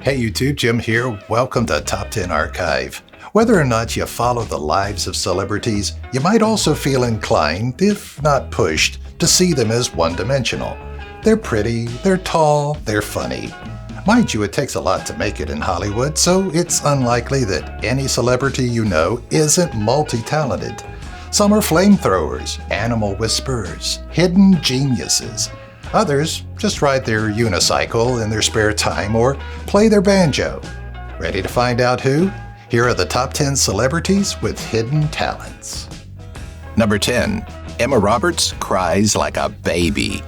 Hey YouTube, Jim here. Welcome to Top 10 Archive. Whether or not you follow the lives of celebrities, you might also feel inclined, if not pushed, to see them as one-dimensional. They're pretty, they're tall, they're funny. Mind you, it takes a lot to make it in Hollywood, so it's unlikely that any celebrity you know isn't multi-talented. Some are flamethrowers, animal whisperers, hidden geniuses. Others just ride their unicycle in their spare time or play their banjo. Ready to find out who? Here are the top 10 celebrities with hidden talents. Number 10. Emma Roberts cries like a baby.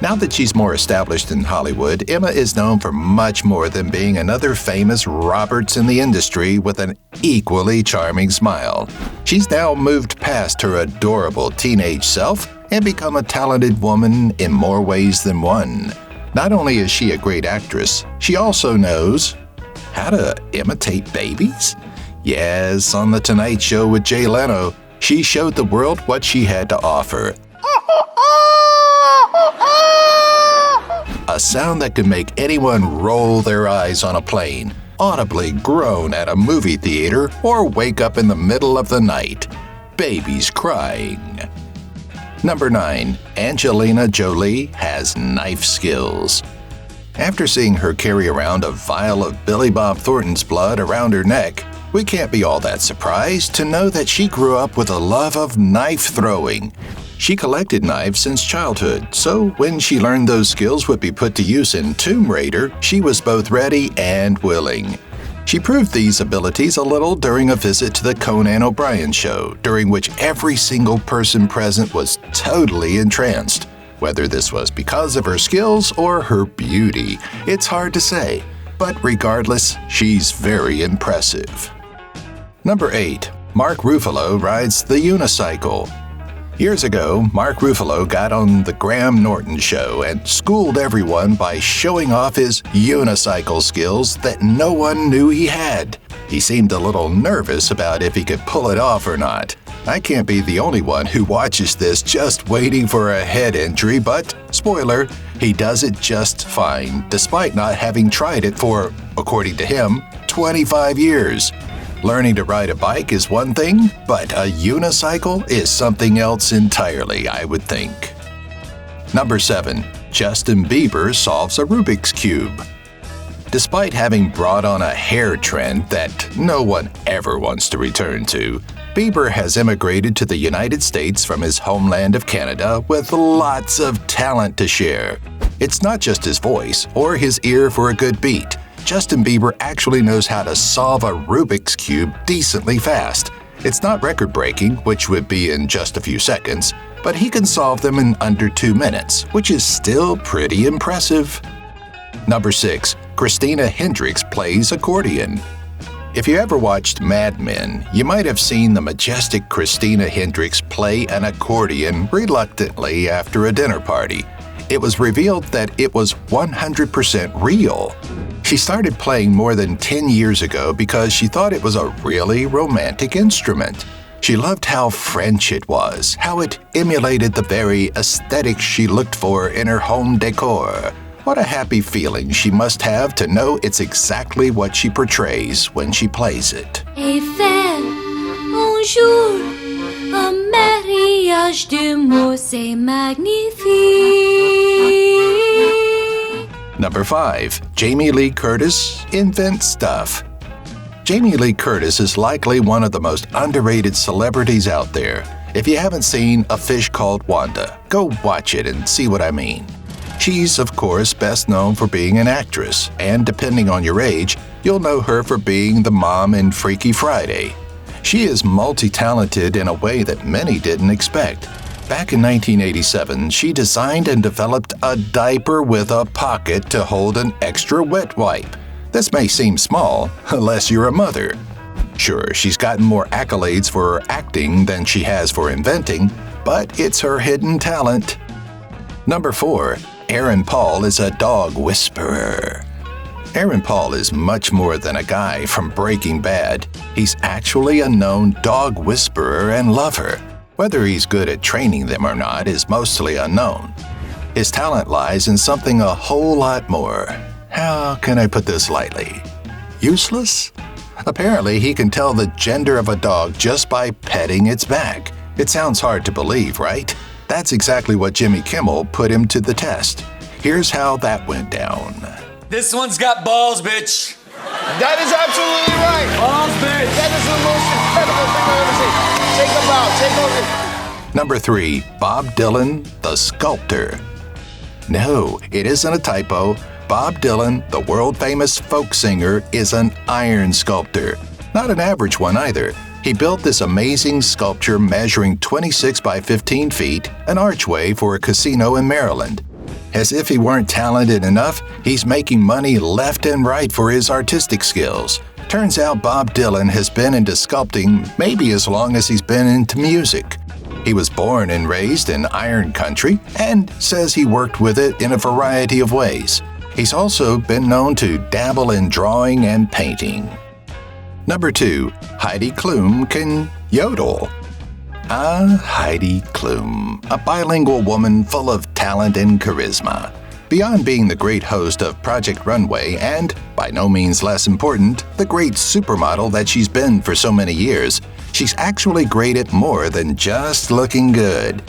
Now that she's more established in Hollywood, Emma is known for much more than being another famous Roberts in the industry with an equally charming smile. She's now moved past her adorable teenage self and become a talented woman in more ways than one. Not only is she a great actress, she also knows how to imitate babies. Yes, on The Tonight Show with Jay Leno, she showed the world what she had to offer. A sound that could make anyone roll their eyes on a plane, audibly groan at a movie theater, or wake up in the middle of the night. Babies crying. Number 9. Angelina Jolie has knife skills. After seeing her carry around a vial of Billy Bob Thornton's blood around her neck, we can't be all that surprised to know that she grew up with a love of knife throwing. She collected knives since childhood, so when she learned those skills would be put to use in Tomb Raider, she was both ready and willing. She proved these abilities a little during a visit to the Conan O'Brien show, during which every single person present was totally entranced. Whether this was because of her skills or her beauty, it's hard to say, but regardless, she's very impressive. Number 8. Mark Ruffalo rides the unicycle. Years ago, Mark Ruffalo got on the Graham Norton show and schooled everyone by showing off his unicycle skills that no one knew he had. He seemed a little nervous about if he could pull it off or not. I can't be the only one who watches this just waiting for a head injury, but, spoiler, he does it just fine, despite not having tried it for, according to him, 25 years. Learning to ride a bike is one thing, but a unicycle is something else entirely, I would think. Number 7. Justin Bieber solves a Rubik's Cube. Despite having brought on a hair trend that no one ever wants to return to, Bieber has immigrated to the United States from his homeland of Canada with lots of talent to share. It's not just his voice or his ear for a good beat. Justin Bieber actually knows how to solve a Rubik's Cube decently fast. It's not record-breaking, which would be in just a few seconds, but he can solve them in under 2 minutes, which is still pretty impressive. Number 6. Christina Hendricks plays accordion. If you ever watched Mad Men, you might have seen the majestic Christina Hendricks play an accordion reluctantly after a dinner party. It was revealed that it was 100% real. She started playing more than 10 years ago because she thought it was a really romantic instrument. She loved how French it was, how it emulated the very aesthetics she looked for in her home decor. What a happy feeling she must have to know it's exactly what she portrays when she plays it. Eiffel, un jour, un mariage de mots, c'est magnifique. Number 5. Jamie Lee Curtis invents stuff. Jamie Lee Curtis is likely one of the most underrated celebrities out there. If you haven't seen A Fish Called Wanda, go watch it and see what I mean. She's, of course, best known for being an actress, and depending on your age, you'll know her for being the mom in Freaky Friday. She is multi-talented in a way that many didn't expect. Back in 1987, she designed and developed a diaper with a pocket to hold an extra wet wipe. This may seem small, unless you're a mother. Sure, she's gotten more accolades for her acting than she has for inventing, but it's her hidden talent. Number 4. Aaron Paul is a dog whisperer. Aaron Paul is much more than a guy from Breaking Bad. He's actually a known dog whisperer and lover. Whether he's good at training them or not is mostly unknown. His talent lies in something a whole lot more. how can I put this lightly? Useless? Apparently, he can tell the gender of a dog just by petting its back. It sounds hard to believe, right? That's exactly what Jimmy Kimmel put him to the test. Here's how that went down. This one's got balls, bitch. That is absolutely right. Balls, bitch. That is the most incredible thing I've ever seen. Take them out. Take over. Number 3, Bob Dylan, the sculptor. No, it isn't a typo. Bob Dylan, the world-famous folk singer, is an iron sculptor. Not an average one either. He built this amazing sculpture measuring 26 by 15 feet, an archway for a casino in Maryland. As if he weren't talented enough, he's making money left and right for his artistic skills. Turns out Bob Dylan has been into sculpting maybe as long as he's been into music. He was born and raised in iron country and says he worked with it in a variety of ways. He's also been known to dabble in drawing and painting. Number 2, Heidi Klum can yodel. Heidi Klum, a bilingual woman full of talent and charisma. Beyond being the great host of Project Runway and, by no means less important, the great supermodel that she's been for so many years, she's actually great at more than just looking good.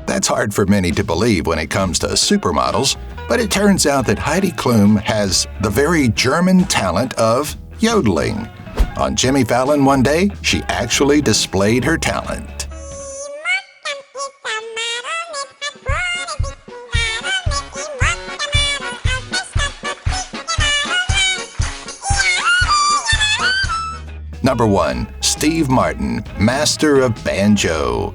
That's hard for many to believe when it comes to supermodels, but it turns out that Heidi Klum has the very German talent of yodeling. On Jimmy Fallon one day, she actually displayed her talent. Number 1, Steve Martin, master of banjo.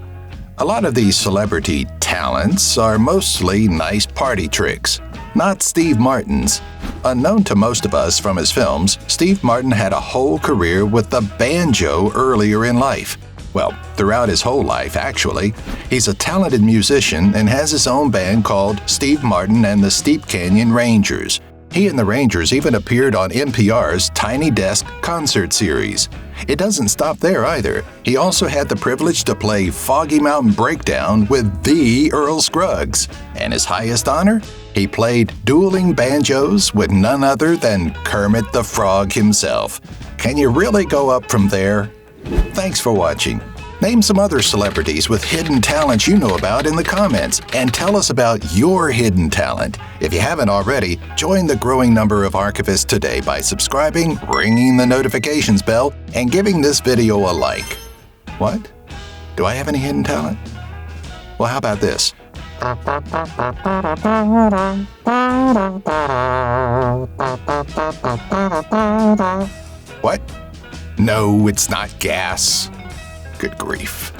A lot of these celebrity talents are mostly nice party tricks. Not Steve Martin's. Unknown to most of us from his films, Steve Martin had a whole career with the banjo earlier in life. Well, throughout his whole life, actually. He's a talented musician and has his own band called Steve Martin and the Steep Canyon Rangers. He and the Rangers even appeared on NPR's Tiny Desk concert series. It doesn't stop there either. He also had the privilege to play Foggy Mountain Breakdown with the Earl Scruggs. And his highest honor? He played dueling banjos with none other than Kermit the Frog himself. Can you really go up from there? Thanks for watching. Name some other celebrities with hidden talents you know about in the comments and tell us about your hidden talent. If you haven't already, join the growing number of archivists today by subscribing, ringing the notifications bell, and giving this video a like. What? Do I have any hidden talent? Well, how about this? What? No, it's not gas. Good grief.